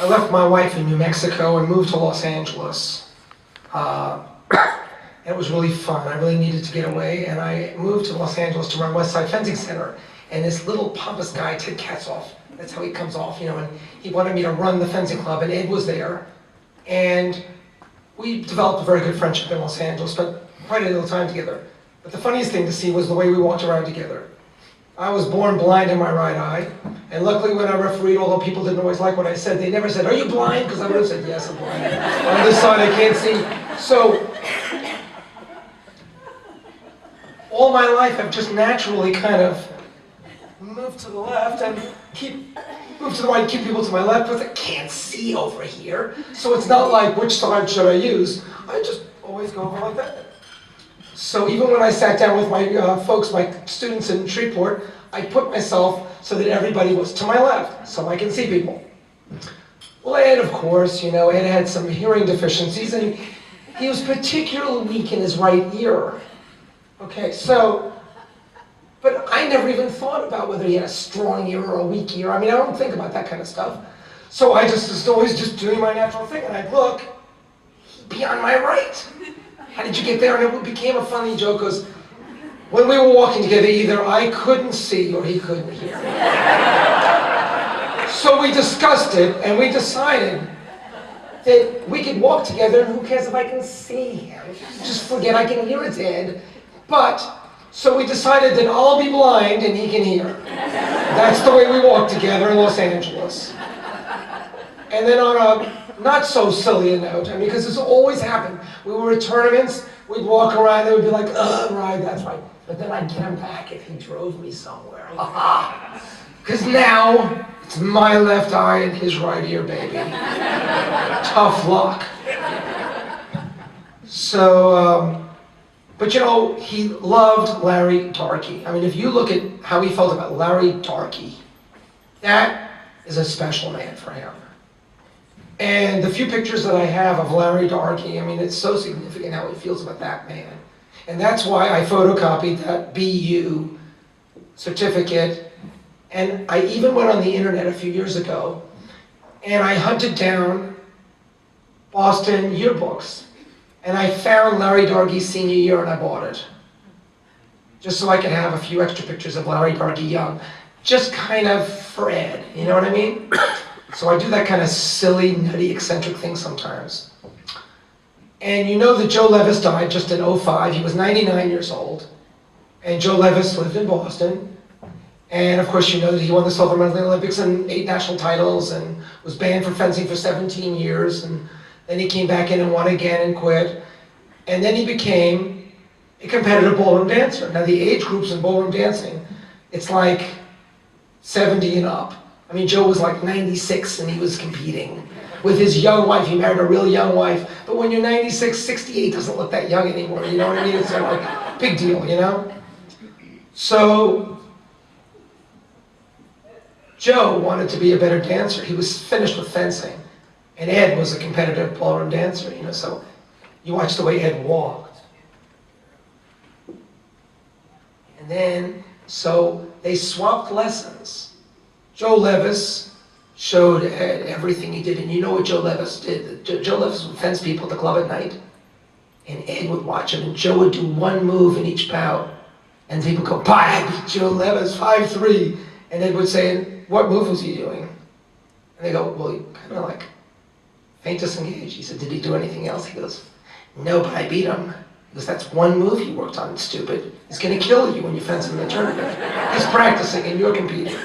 I left my wife in New Mexico and moved to Los Angeles. It was really fun. I really needed to get away, and I moved to Los Angeles to run Westside Fencing Center. And this little pompous guy, Ted Katzoff, that's how he comes off, you know, and he wanted me to run the fencing club, and Ed was there. And we developed a very good friendship in Los Angeles, spent quite a little time together. But the funniest thing to see was the way we walked around together. I was born blind in my right eye, and luckily when I refereed, although people didn't always like what I said, they never said, "Are you blind?" Because I would have said, "Yes, I'm blind. On this side I can't see." So, all my life I've just naturally kind of moved to the left and move to the right, keep people to my left, because I can't see over here. So it's not like, which side should I use? I just always go over like that. So even when I sat down with my folks, my students in Shreveport, I put myself so that everybody was to my left, so I can see people. Well, Ed, of course, you know, Ed had some hearing deficiencies, and he was particularly weak in his right ear. Okay, so, but I never even thought about whether he had a strong ear or a weak ear. I mean, I don't think about that kind of stuff. So I just was always just doing my natural thing, and I'd look, he'd be on my right. How did you get there? And it became a funny joke, because when we were walking together, either I couldn't see or he couldn't hear. So we discussed it, and we decided that we could walk together, and who cares if I can see him? Just forget I can hear, it's Ed. But, so we decided that I'll be blind and he can hear. That's the way we walk together in Los Angeles. And then on a not so silly a note, I mean, because this always happened. We were at tournaments, we'd walk around, they would be like, right, that's right. But then I'd get him back if he drove me somewhere. Because now, it's my left eye and his right ear, baby. Tough luck. So, but you know, he loved Larry Darkey. I mean, if you look at how he felt about Larry Darkey, that is a special man for him. And the few pictures that I have of Larry Darkey, I mean, it's so significant how he feels about that man. And that's why I photocopied that BU certificate. And I even went on the internet a few years ago, and I hunted down Boston yearbooks. And I found Larry Darkey's senior year, and I bought it. Just so I could have a few extra pictures of Larry Darkey young. Just kind of for Ed, you know what I mean? So I do that kind of silly, nutty, eccentric thing sometimes. And you know that Joe Levis died just in '05. He was 99 years old. And Joe Levis lived in Boston. And of course you know that he won the silver medal in the Olympics and 8 national titles and was banned from fencing for 17 years. And then he came back in and won again and quit. And then he became a competitive ballroom dancer. Now the age groups in ballroom dancing, it's like 70 and up. I mean, Joe was like 96 and he was competing with his young wife. He married a real young wife. But when you're 96, 68 doesn't look that young anymore, you know what I mean? It's like a big deal, you know? So, Joe wanted to be a better dancer. He was finished with fencing. And Ed was a competitive ballroom dancer, you know, so you watch the way Ed walked. And then, so they swapped lessons. Joe Levis showed Ed everything he did, and you know what Joe Levis did? Joe Levis would fence people at the club at night, and Ed would watch him, and Joe would do one move in each bout, and people go, "Bye, I beat Joe Levis, 5-3. And Ed would say, "What move was he doing?" And they go, "Well, he kind of like faint disengaged." He said, "Did he do anything else?" He goes, "No, but I beat him." He goes, "That's one move he worked on, stupid. He's gonna kill you when you fence him in the tournament. He's practicing and you're competing."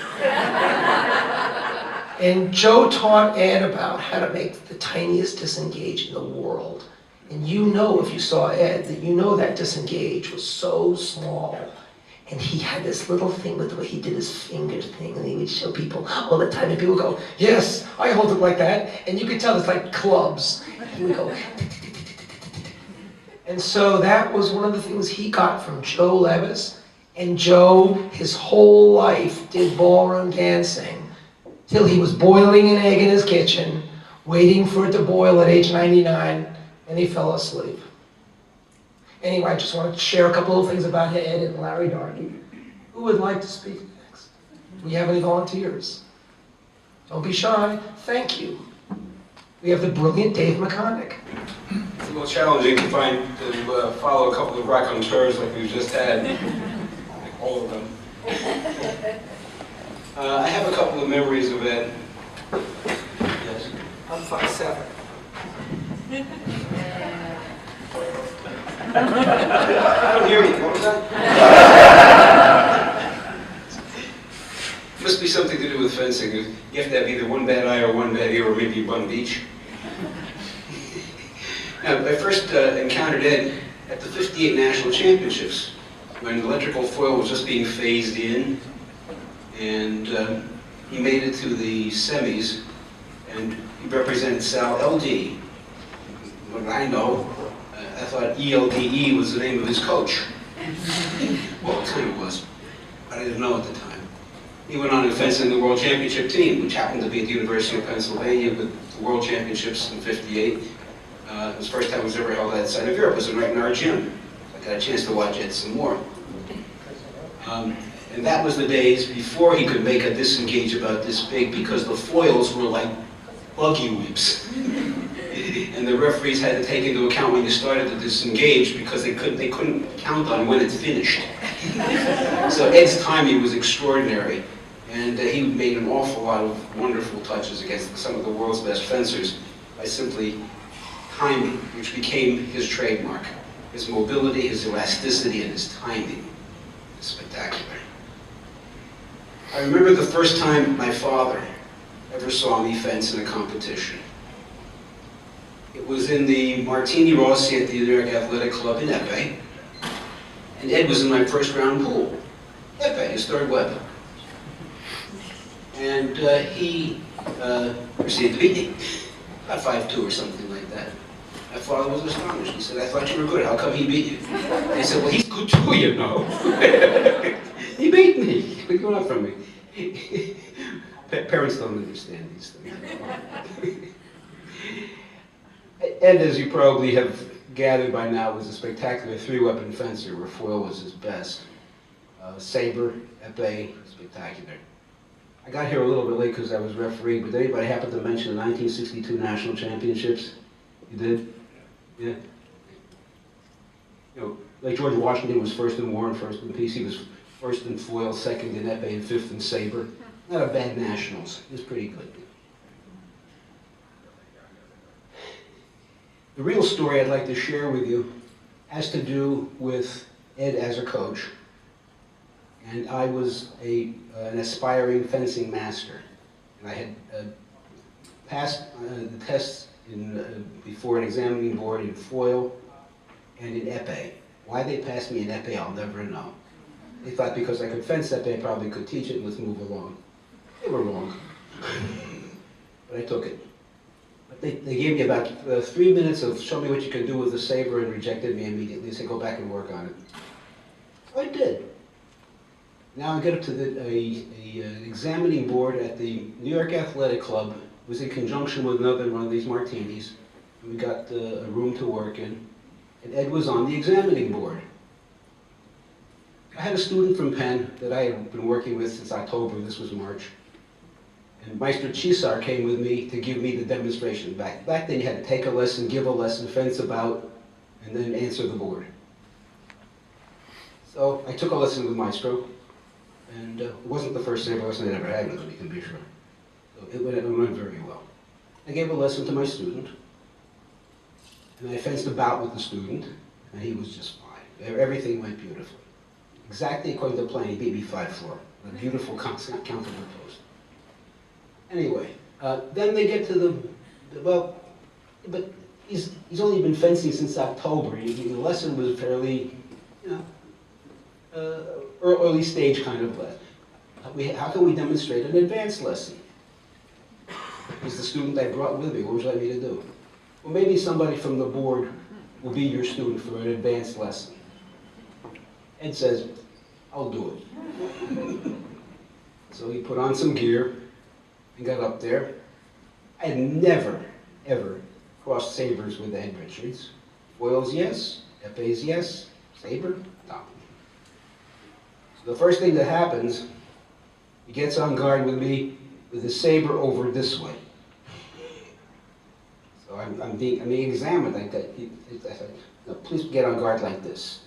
And Joe taught Ed about how to make the tiniest disengage in the world. And you know, if you saw Ed, that you know that disengage was so small. And he had this little thing with the way he did his finger thing, and he would show people all the time, and people would go, "Yes, I hold it like that." And you could tell it's like clubs. And he would go, and so that was one of the things he got from Joe Levis. And Joe, his whole life, did ballroom dancing till he was boiling an egg in his kitchen, waiting for it to boil at age 99, and he fell asleep. Anyway, I just wanted to share a couple of things about Ed and Larry Darkey. Who would like to speak next? Do we have any volunteers? Don't be shy. Thank you. we have the brilliant Dave McConnick. It's a little challenging to follow a couple of raconteurs like we've just had, like all of them. I have a couple of memories of Ed. Yes. I'm 5'7". I don't hear you. What was that? Must be something to do with fencing. You have to have either one bad eye or one bad ear, or maybe one of each. Now, I first encountered Ed at the '58 National Championships, when electrical foil was just being phased in, and he made it to the semis, and he represented Sal LD. What I know, I thought ELDE was the name of his coach. Well, it kind of was, but I didn't know at the time. He went on to fence in the World Championship team, which happened to be at the University of Pennsylvania with the World Championships in '58. It was the first time it was ever held outside of Europe. It was right in our gym. I got a chance to watch it some more. And that was the days before he could make a disengage about this big, because the foils were like buggy whips. And the referees had to take into account when you started to disengage, because they couldn't count on when it's finished. So Ed's timing was extraordinary, and he made an awful lot of wonderful touches against some of the world's best fencers by simply timing, which became his trademark. His mobility, his elasticity, and his timing is spectacular. I remember the first time my father ever saw me fence in a competition. It was in the Martini Rossi at the New York Athletic Club in Epé, and Ed was in my first round pool. Epé, his third web. And he proceeded to beat me, about 5'2" or something like that. My father was astonished. He said, "I thought you were good. How come he beat you?" I said, "Well, he's good too, you know." He beat me. What are you going from me? Parents don't understand these things. Ed, as you probably have gathered by now, was a spectacular three-weapon fencer where foil was his best. Saber, epee, spectacular. I got here a little bit late because I was refereeing, but did anybody happen to mention the 1962 National Championships? You did? Yeah. You know, like George Washington was first in war and first in peace. He was first in foil, second in epee, and fifth in saber. Not a bad nationals. It was pretty good. The real story I'd like to share with you has to do with Ed as a coach. And I was an aspiring fencing master. And I had passed the tests before an examining board in foil and in epee. Why they passed me in epee, I'll never know. They thought because I could fence epee, I probably could teach it, and let's move along. They were wrong. But I took it. But they gave me about 3 minutes of show me what you can do with the saber and rejected me immediately. They said, go back and work on it. So I did. Now I get up to an examining board at the New York Athletic Club. It was in conjunction with another one of these martinis. And we got a room to work in. And Ed was on the examining board. I had a student from Penn that I had been working with since October. This was March. And Meister Chisar came with me to give me the demonstration. Back then you had to take a lesson, give a lesson, fence about, and then answer the board. So I took a lesson with Maestro, and it wasn't the first saber lesson I'd ever had with him, you can be sure. So it went very well. I gave a lesson to my student, and I fenced about with the student, and he was just fine. Everything went beautifully. Exactly according to the plan, he beat me 5-4. A beautiful countable post. Anyway, then they get to the well, but he's only been fencing since October. The lesson was fairly, you know, early stage kind of lesson. How can we demonstrate an advanced lesson? He's the student I brought with me. What would you like me to do? Well, maybe somebody from the board will be your student for an advanced lesson. Ed says, I'll do it. So he put on some gear and got up there. I had never, ever crossed sabers with Ed Richards. Foils, yes. Epees, yes. Saber, no. So the first thing that happens, he gets on guard with me with his saber over this way. I'm being examined like that. I said, no, please get on guard like this.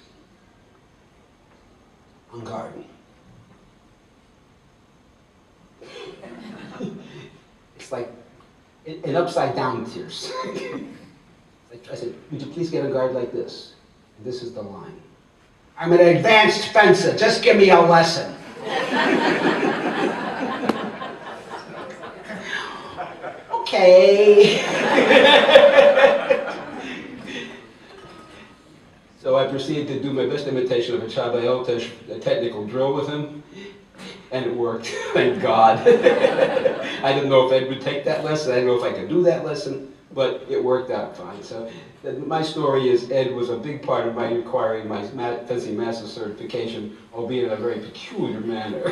On guard. It's like an upside down tears. I said, would you please get on guard like this? And this is the line. I'm an advanced fencer, just give me a lesson. Okay. So I proceeded to do my best imitation of a Chabayotesh, a technical drill with him, and it worked, thank God. I didn't know if Ed would take that lesson, I didn't know if I could do that lesson, but it worked out fine. So my story is Ed was a big part of my acquiring my fencing master certification, albeit in a very peculiar manner.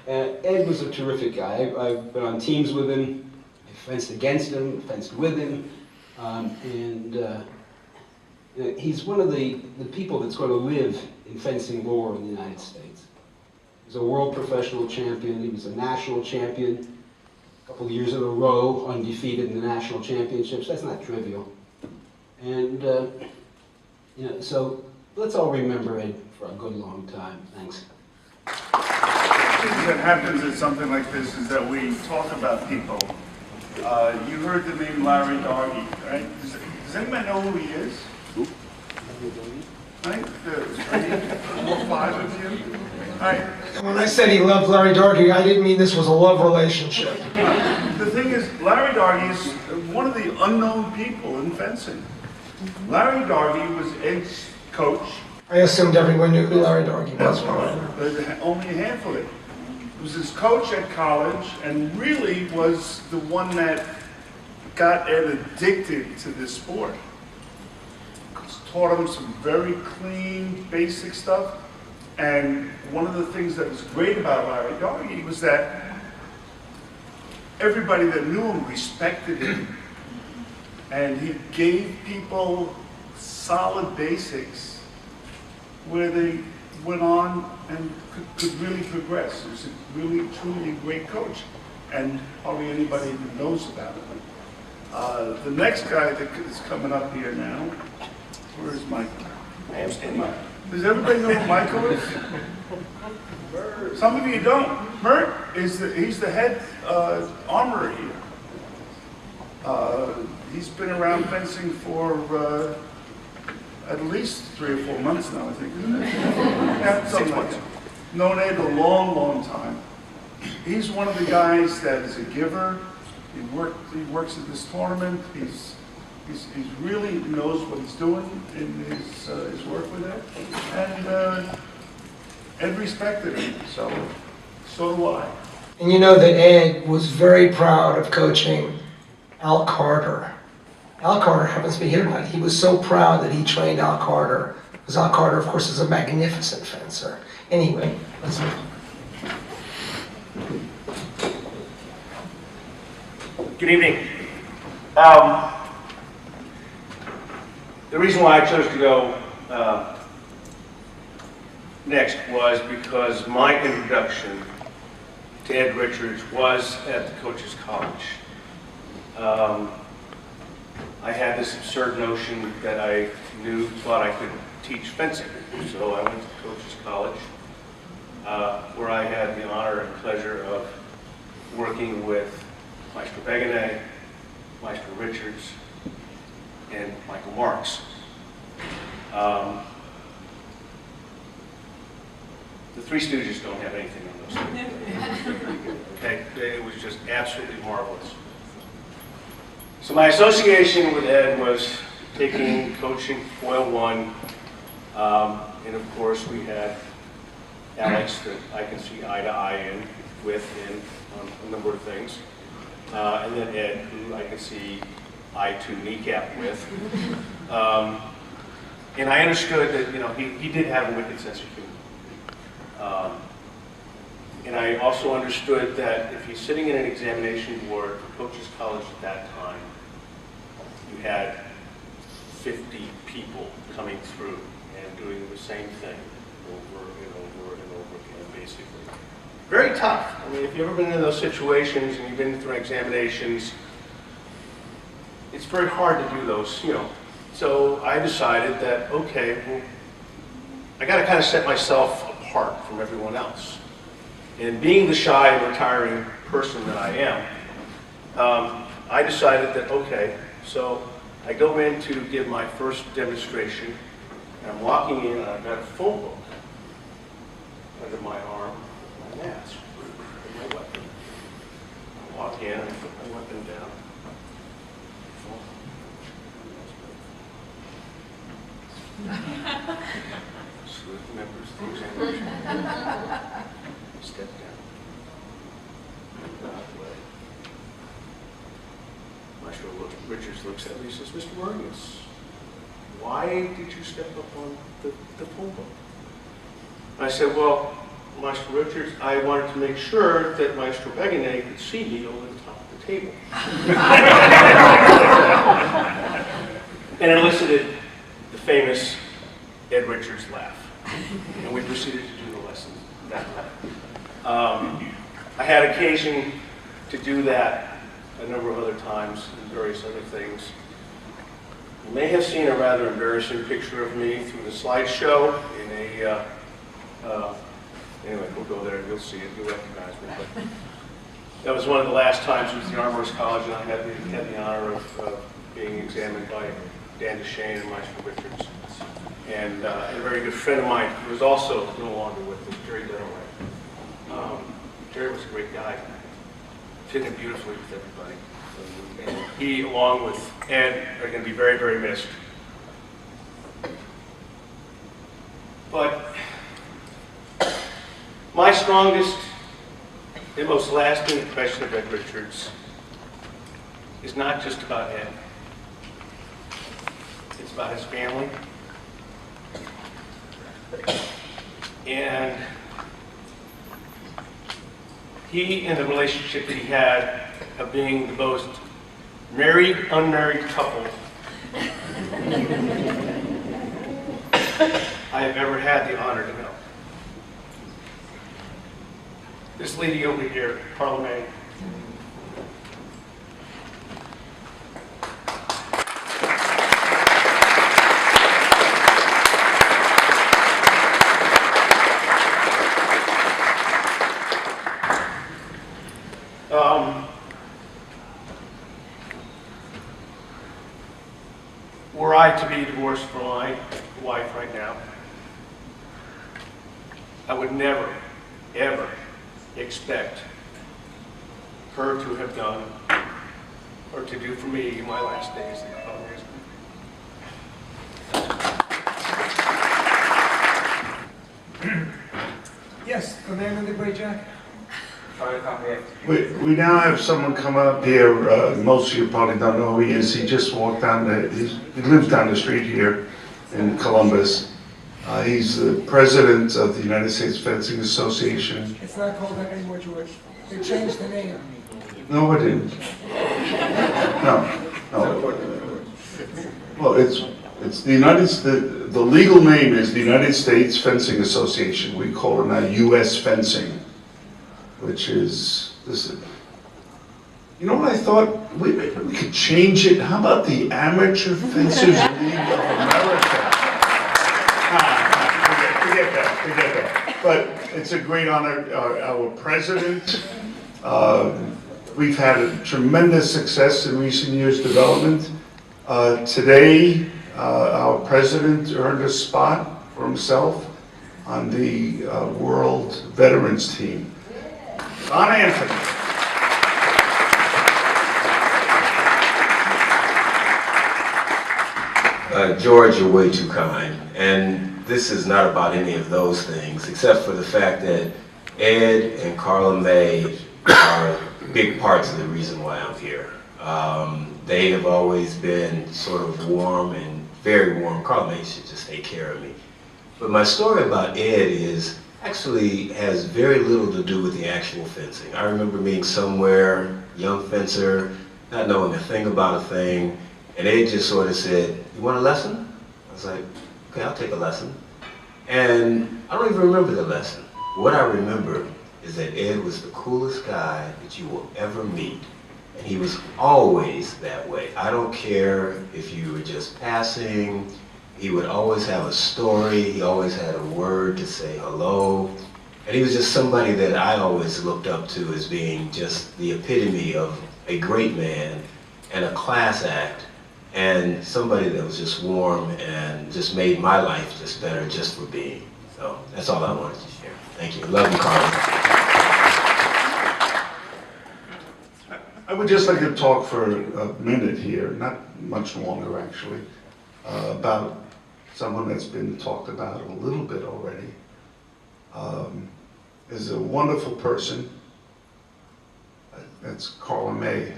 Ed was a terrific guy. I've been on teams with him, I fenced against him, fenced with him, he's one of the people that's going to live in fencing lore in the United States. He was a world professional champion, he was a national champion, a couple of years in a row, undefeated in the national championships. That's not trivial. And, so let's all remember Ed for a good long time. Thanks. Things that happens at something like this is that we talk about people. You heard the name Larry Dargy, right? Does anybody know who he is? Right? There's 4 or 5 of you. All right. When I said he loved Larry Dargy, I didn't mean this was a love relationship. The thing is, Larry Dargy is one of the unknown people in fencing. Larry Dargy was Ed's coach. I assumed everyone knew who Larry Dargy was. But only a handful of it. He was his coach at college and really was the one that got Ed addicted to this sport. Taught him some very clean, basic stuff. And one of the things that was great about Larry Dargy was that everybody that knew him respected him. And he gave people solid basics where they went on and could really progress. He was a really, truly great coach. And hardly anybody even knows about him. The next guy that is coming up here now, where is Michael? I am standing up. Does everybody know who Michael is? Some of you don't. Mert is he's the head armorer here. He's been around fencing for at least 3 or 4 months now, I think. Yeah, something like that. Known Ed a long, long time. He's one of the guys that is a giver. He works at this tournament. He really knows what he's doing in his work with Ed. And Ed respected him, so do I. And you know that Ed was very proud of coaching Al Carter. Al Carter happens to be here tonight. He was so proud that he trained Al Carter, because Al Carter, of course, is a magnificent fencer. Anyway, let's move on. Good evening. The reason why I chose to go next was because my introduction to Ed Richards was at the Coaches College. I had this absurd notion that I thought I could teach fencing, so I went to Coaches College, where I had the honor and pleasure of working with Maestro Beganet, Maestro Richards, and Michael Marks. The Three Stooges don't have anything on those. Okay, it was just absolutely marvelous. So my association with Ed was taking coaching Foil 1, and of course we had Alex that I can see eye to eye with on a number of things. And then Ed, who I can see eye to kneecap with. And I understood that he did have a wicked sense of humor. And I also understood that if he's sitting in an examination board for Coaches College at that time, you had 50 people coming through and doing the same thing over and over and over again, basically. Very tough. I mean, if you've ever been in those situations and you've been through examinations, it's it's very hard to do those, you know. So I decided that, okay, well, I got to kind of set myself apart from everyone else. And being the shy and retiring person that I am, I decided that, okay, so I go in to give my first demonstration, and I'm walking in, and I've got a phone book under my arm, my mask, and my weapon. I walk in, and I put my weapon down. Salute members of the examination. Step down. Out of the way. Maestro Richards looks at me and says, Mr. Martinez, why did you step up on the phone book? I said, well, Maestro Richards, I wanted to make sure that Maestro Beguinet could see me over the top of the table. And it elicited the famous Ed Richards laugh. And we proceeded to do the lesson that way. I had occasion to do that a number of other times and various other things. You may have seen a rather embarrassing picture of me through the slideshow in a, anyway, we'll go there and you'll see it, you'll recognize me. But that was one of the last times it was the Armorers College, and I had the honor of being examined by Dan Duchesne and Maestro Richards. And a very good friend of mine who was also no longer with us, Jerry Dunaway. Jerry was a great guy, fit in beautifully with everybody. And he, along with Ed, are going to be very, very missed. But my strongest and most lasting impression of Ed Richards is not just about Ed. It's about his family. And he and the relationship that he had of being the most married, unmarried couple I have ever had the honor to know. This lady over here, Carla May. Were I to be divorced from my wife right now, I would never, ever expect her to have done or to do for me in my last days in the Congress. Yes, the man in the gray jacket. We now have someone come up here, most of you probably don't know who he is. He just walked down he lives down the street here in Columbus. He's the president of the United States Fencing Association. It's not called that anymore, George. They changed the name. No, it didn't. No. Well, it's the the legal name is the United States Fencing Association. We call it now U.S. Fencing, which is this. You know what I thought? Maybe we could change it. How about the Amateur Fencers League of America? Forget that. But it's a great honor. Our president. We've had a tremendous success in recent years' development. Today, our president earned a spot for himself on the World Veterans Team. Don Anthony. George, you're way too kind. And this is not about any of those things, except for the fact that Ed and Carla May are big parts of the reason why I'm here. They have always been sort of warm and very warm. Carla May should just take care of me. But my story about Ed actually has very little to do with the actual fencing. I remember being somewhere, young fencer, not knowing a thing about a thing, and Ed just sort of said, "You want a lesson?" I was like, "Okay, I'll take a lesson." And I don't even remember the lesson. What I remember is that Ed was the coolest guy that you will ever meet. And he was always that way. I don't care if you were just passing, he would always have a story, he always had a word to say hello. And he was just somebody that I always looked up to as being just the epitome of a great man and a class act, and somebody that was just warm and just made my life just better just for being. So that's all I wanted to share. Thank you. Love you, Carl. I would just like to talk for a minute here, not much longer actually, about someone that's been talked about a little bit already. Is a wonderful person. That's Carla May.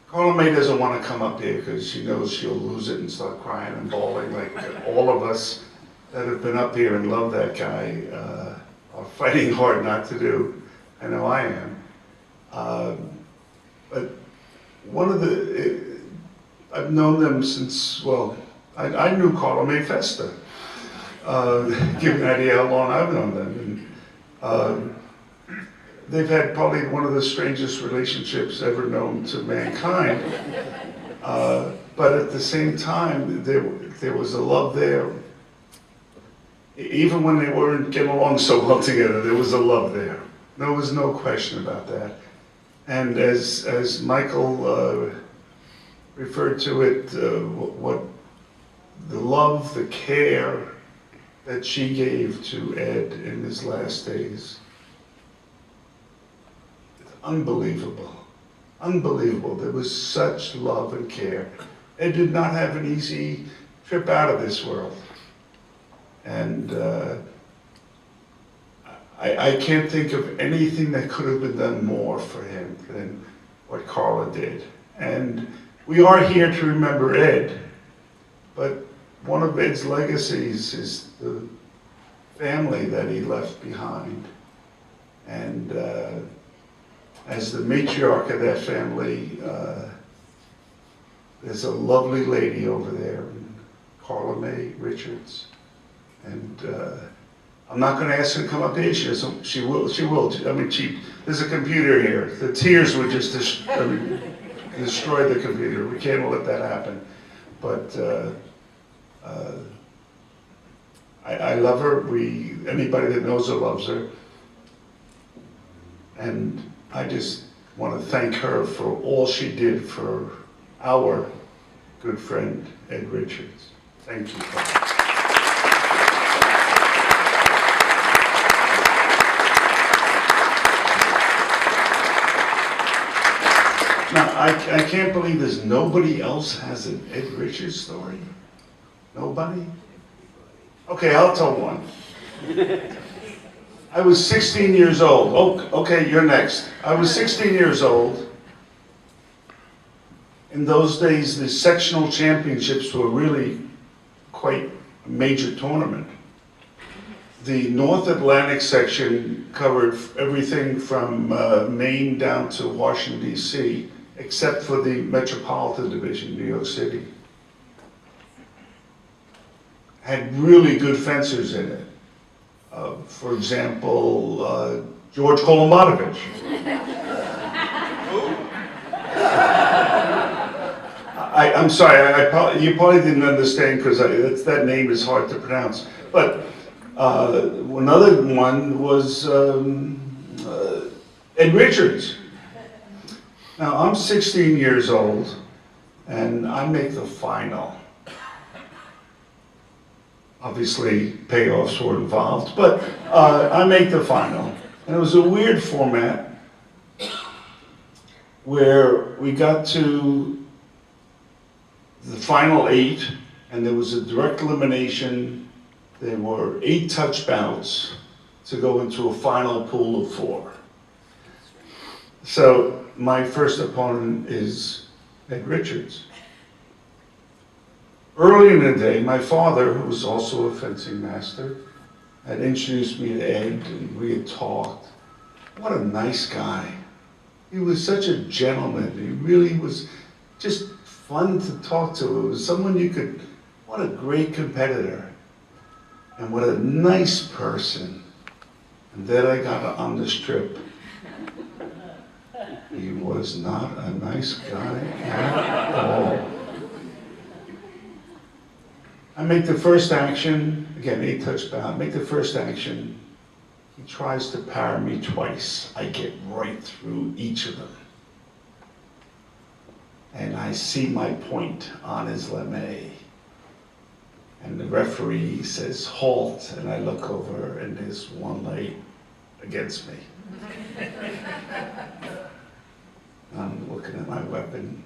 Carla May doesn't want to come up here because she knows she'll lose it and start crying and bawling like all of us that have been up here and love that guy are fighting hard not to do. I know I am. But one of the, I've known them since, well, I knew Carla May Festa. Give you an idea how long I've known them. And, they've had probably one of the strangest relationships ever known to mankind. But at the same time, there was a love there. Even when they weren't getting along so well together, there was a love there. There was no question about that. And as Michael referred to it, what the love, the care that she gave to Ed in his last days, it's unbelievable. Unbelievable. There was such love and care. Ed did not have an easy trip out of this world. And I can't think of anything that could have been done more for him than what Carla did. And we are here to remember Ed, but one of Ed's legacies is the family that he left behind. And as the matriarch of that family, there's a lovely lady over there, Carla May Richards. And I'm not going to ask her to come up here. She will. I mean, there's a computer here. The tears would just destroy the computer. We can't let that happen. But I love her. Anybody that knows her loves her. And I just want to thank her for all she did for our good friend, Ed Richards. Thank you. Now, I can't believe there's nobody else has an Ed Richards story. Nobody? Okay, I'll tell one. I was 16 years old. Oh, okay, you're next. I was 16 years old. In those days, the sectional championships were really quite a major tournament. The North Atlantic section covered everything from Maine down to Washington, D.C., except for the Metropolitan Division, New York City. Had really good fencers in it. For example, George Kolomatovich. I'm sorry, you probably didn't understand because that name is hard to pronounce. But another one was Ed Richards. Now, I'm 16 years old, and I make the final. Obviously, payoffs were involved, but I make the final. And it was a weird format where we got to the final 8, and there was a direct elimination. There were 8 touch bouts to go into a final pool of 4. So my first opponent is Ed Richards. Early in the day, my father, who was also a fencing master, had introduced me to Ed, and we had talked. What a nice guy. He was such a gentleman. He really was just fun to talk to. It was someone what a great competitor. And what a nice person. And then I got on this trip. He was not a nice guy at all. I make the first action, again, 8 touchdown, make the first action. He tries to power me twice. I get right through each of them. And I see my point on his lame. And the referee says, halt, and I look over and there's one leg against me. I'm looking at my weapon.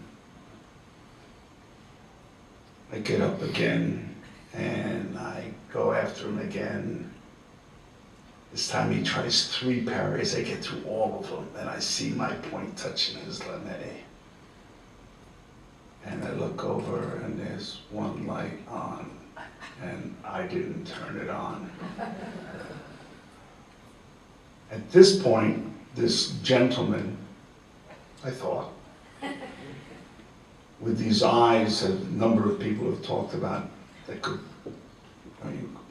I get up again and I go after him again. This time he tries 3 parries. I get through all of them and I see my point touching his lame. And I look over and there's one light on and I didn't turn it on. At this point, this gentleman, I thought, with these eyes a number of people have talked about that could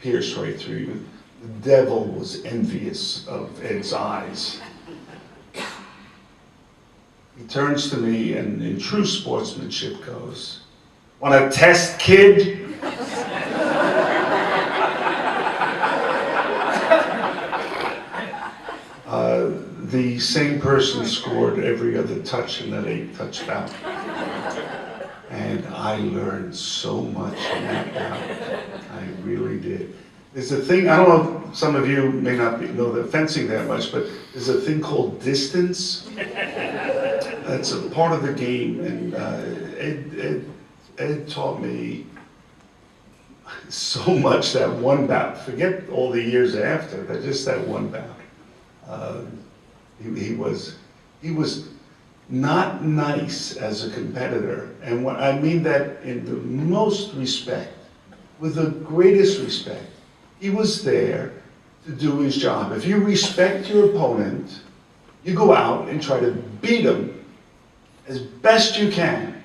pierce right through you. The devil was envious of Ed's eyes. He turns to me and in true sportsmanship goes, "Want to test, kid?" The same person scored every other touch in that 8 touchdown. And I learned so much in that bout. I really did. There's a thing, I don't know if some of you may not know the fencing that much, but there's a thing called distance. That's a part of the game, and Ed taught me so much that one bout. Forget all the years after, but just that one bout. He was not nice as a competitor, and what I mean that in the most respect, with the greatest respect. He was there to do his job. If you respect your opponent, you go out and try to beat him as best you can.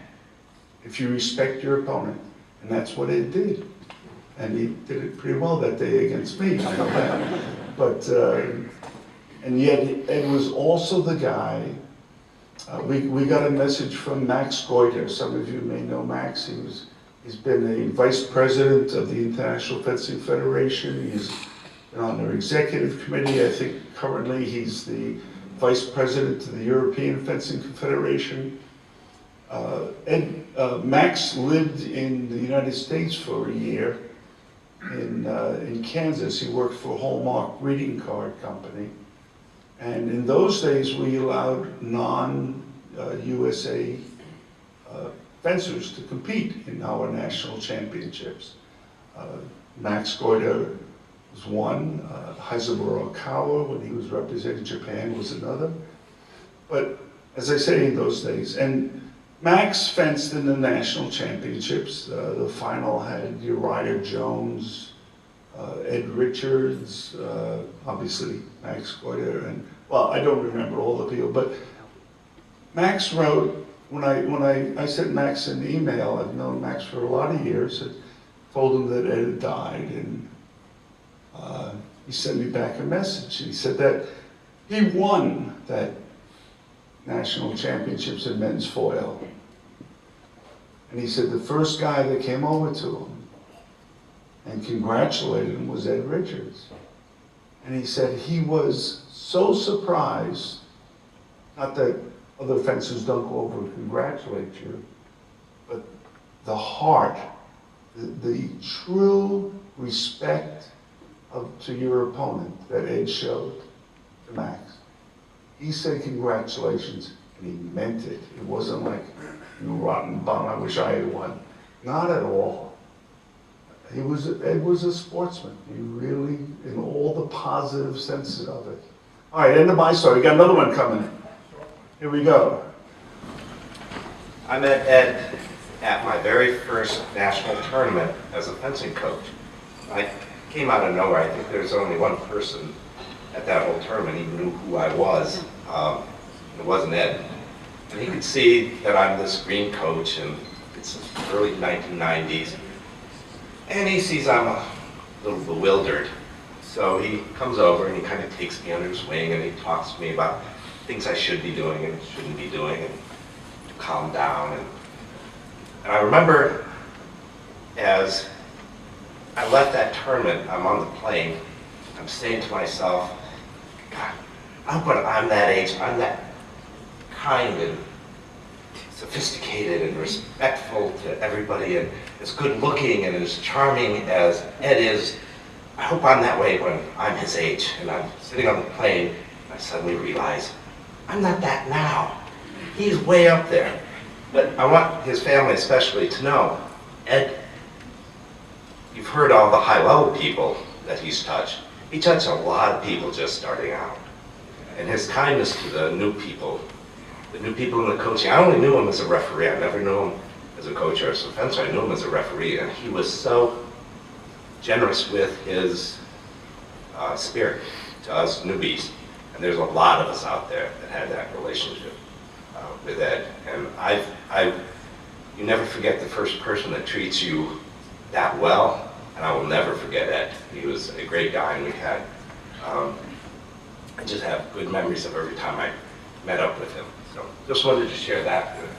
If you respect your opponent, and that's what Ed did, and he did it pretty well that day against me. I know that, but. And yet, Ed was also the guy, we got a message from Max Goiter. Some of you may know Max. He's been a vice president of the International Fencing Federation. He's been on their executive committee. I think currently he's the vice president of the European Fencing Confederation. Max lived in the United States for a year in Kansas. He worked for Hallmark Greeting Card Company. And in those days, we allowed non-USA fencers to compete in our national championships. Max Goiter was one. Haizumura Okawa, when he was representing Japan, was another. But as I say, in those days, and Max fenced in the national championships. The final had Uriah Jones, Ed Richards, obviously Max Goiter, and well, I don't remember all the people, but Max wrote, when I sent Max an email, I've known Max for a lot of years, I told him that Ed had died, and he sent me back a message. He said that he won that national championships in men's foil. And he said the first guy that came over to him and congratulated him was Ed Richards. And he said he was so surprised, not that other fencers don't go over and congratulate you, but the heart, the true respect to your opponent that Ed showed to Max. He said congratulations, and he meant it. It wasn't like, you rotten bum, I wish I had won. Not at all. Ed was a sportsman. He really, in all the positive senses of it. All right, end of my story. We got another one coming. Here we go. I met Ed at my very first national tournament as a fencing coach. I came out of nowhere. I think there was only one person at that whole tournament. He knew who I was. It wasn't Ed. And he could see that I'm this green coach, and it's early 1990s. And he sees I'm a little bewildered. So he comes over and he kind of takes me under his wing and he talks to me about things I should be doing and shouldn't be doing, and to calm down. And I remember as I left that tournament, I'm on the plane, I'm saying to myself, God, I hope when I'm that age, I'm that kind and sophisticated and respectful to everybody and as good looking and as charming as Ed is. I hope I'm that way when I'm his age and I'm sitting on the plane and I suddenly realize I'm not that now. He's way up there. But I want his family especially to know, Ed, you've heard all the high-level people that he's touched. He touched a lot of people just starting out. And his kindness to the new people in the coaching, I only knew him as a referee. I never knew him as a coach or as a fencer. I knew him as a referee, and he was so generous with his spirit to us newbies. And there's a lot of us out there that had that relationship with Ed. And you never forget the first person that treats you that well, and I will never forget Ed. He was a great guy, and we had, I just have good memories of every time I met up with him. So just wanted to share that with